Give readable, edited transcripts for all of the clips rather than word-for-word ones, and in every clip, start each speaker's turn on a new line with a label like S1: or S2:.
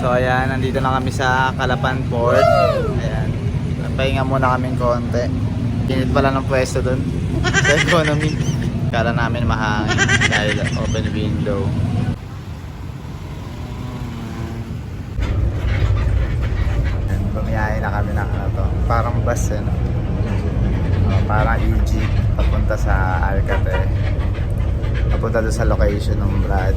S1: So ayan, nandito na kami sa Calapan Port. Ayan, pahinga muna kaming konti. Kinit pala ng pwesto dun sa economy. Kala namin mahangin dahil open window. Ayan, bumiyahe na kami ng ano to, parang bus eh, no? Parang EG papunta sa Alcate, papunta doon sa location ng Brad.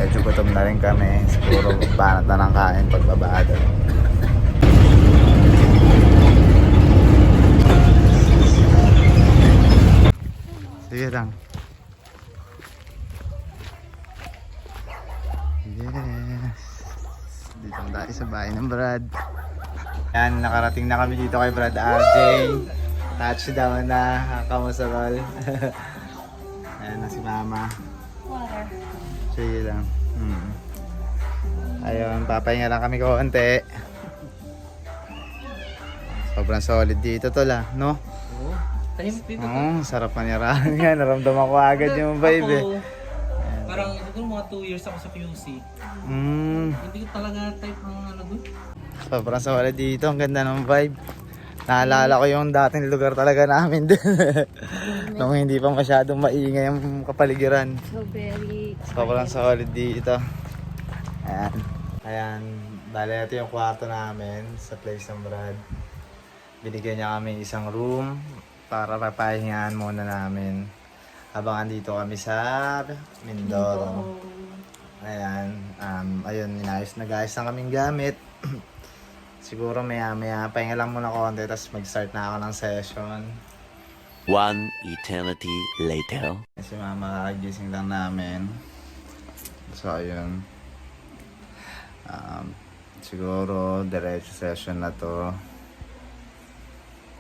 S1: Medyo gutom na rin kami, siguro banat na ng kain pagbaba doon. Sige lang. Yes, dito na tayo sa bahay ng Brad. Yan, nakarating na kami dito kay Brad RJ. Touchdown na, kamusta tol? Ayan na si mama.
S2: Water.
S1: Sige lang. Ayun, papahinga lang kami konti. Sobrang solid dito tol ah, no?
S3: Oo. Tahimik dito.
S1: Oo, sarap manirahan nga. Naramdaman ko agad yung vibe eh.
S3: Parang ito mga 2 years ako sa QC. Hindi ko talaga type ng ano doon.
S1: Sobrang solid dito, ang ganda ng vibe. Naalala ko yung dating lugar talaga namin din. Nung hindi pa masyadong maingay yung kapaligiran.
S2: So very...
S1: Sobrang solid dito. Ayan. Ayan. Bale, ito yung kwarto namin sa place ng Brad. Binigyan niya kami isang room para papahingaan muna namin. Habang andito kami sa Mindoro. Ayan. Ayun, nag-ayos na kaming gamit. Siguro maya pahinga lang muna konti tapos mag-start na ako ng session.
S4: One eternity later.
S1: Si mama kakagising lang namin. So ayun. Siguro diretso session na to.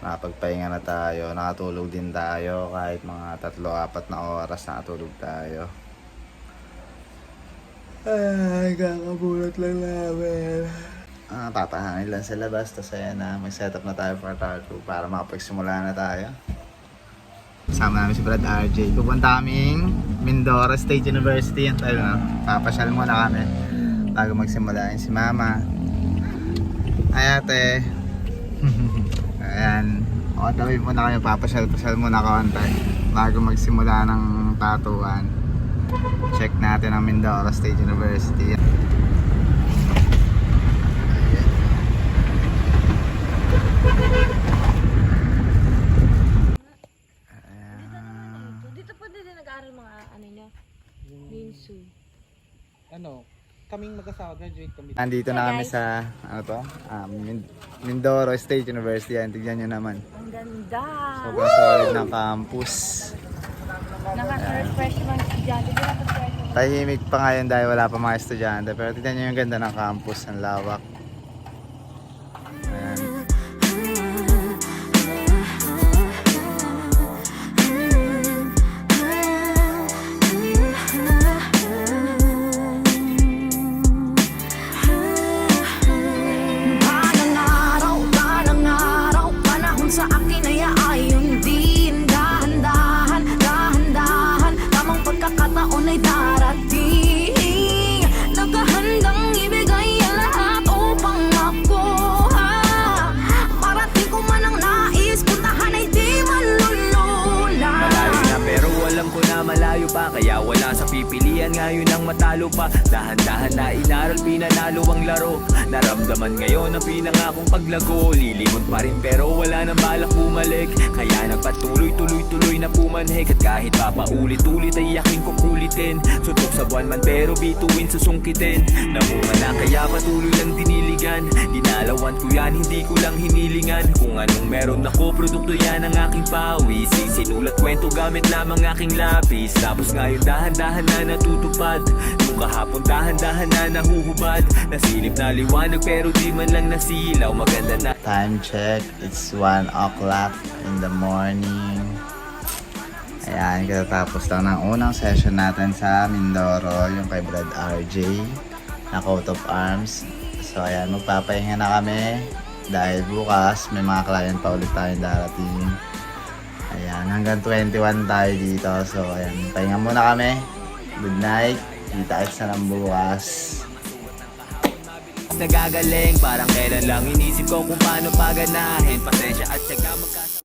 S1: Nakapagpahinga na tayo. Nakatulog din tayo kahit mga 3-4 na oras nakatulog tayo. Ay, kakabulat lang namin. Papahangin lang sa labas, tapos ayan na, mag-setup na tayo for part 2 para makapagsimula na tayo. Kasama namin si Brad RJ. Pupunta kaming Mindoro State University. Ayun, papasyal muna kami bago magsimula. Yung si Mama. Ay ate. Ayan. On the way muna kami, papasyal muna kaunti bago magsimula ng tatuan. Check natin ang Mindoro State University.
S2: Dito po din nag-aaral mga ano niya. Minsu.
S3: Ano, kaming mag-asawa, graduate kami.
S1: Nandito na kami sa ano to? Mindoro State University. Yan, tignan nyo naman.
S2: Ang ganda.
S1: Sobrang solid ng campus.
S2: Naka-first freshman estudyante.
S1: Tahimik pa ngayon dahil wala pa mga estudyante. Pero tignan nyo yung ganda ng campus. Ang lawak. Ayan.
S5: Parang araw, panahon sa akin ay ayon din. Dahan-dahan, tamang pagkakataon ay darating. Nakahandang ibigay ang lahat upang makuha. Parating ko man ang nais, puntahan ay di malulula.
S6: Malayo na pero alam ko na malayo pa, kaya wala sa pipilian ngayon ang matalo pa. Dahan-dahan na inaral, pinanalo ang laro. Naramdaman ngayon ang pinangakong paglago. Lilimot pa rin pero wala nang balak bumalik. Kaya nagpatuloy-tuloy na pumanhik. At kahit papaulit-ulit ay aking kukulitin. Sutok sa buwan man pero bituin susungkitin. Namunga na kaya patuloy lang diniligan. Ginalawan ko yan, hindi ko lang hinilingan. Kung anong meron ako, produkto yan ang aking pawis. Sinulat kwento gamit lamang aking lapis. Tapos ngayon dahan-dahan na natutupad. Nung kahapon dahan-dahan na nahuhubad. Nasilip na liwanag pero di man lang nasilaw. Maganda na.
S1: Time check, it's 1 o'clock in the morning. Ayan, katatapos lang ng unang session natin sa Mindoro, yung kay Brad RJ na coat of arms. So ayan, magpapahinga na kami dahil bukas may mga client pa ulit tayong darating. Ayan, hanggang 21 tayo dito. So ayan, pahinga muna kami. Good night. Kita-kits na lang bukas.
S6: nagagaling Parang kailan lang inisip ko kung paano paganahin Pasensya at syaga magkasama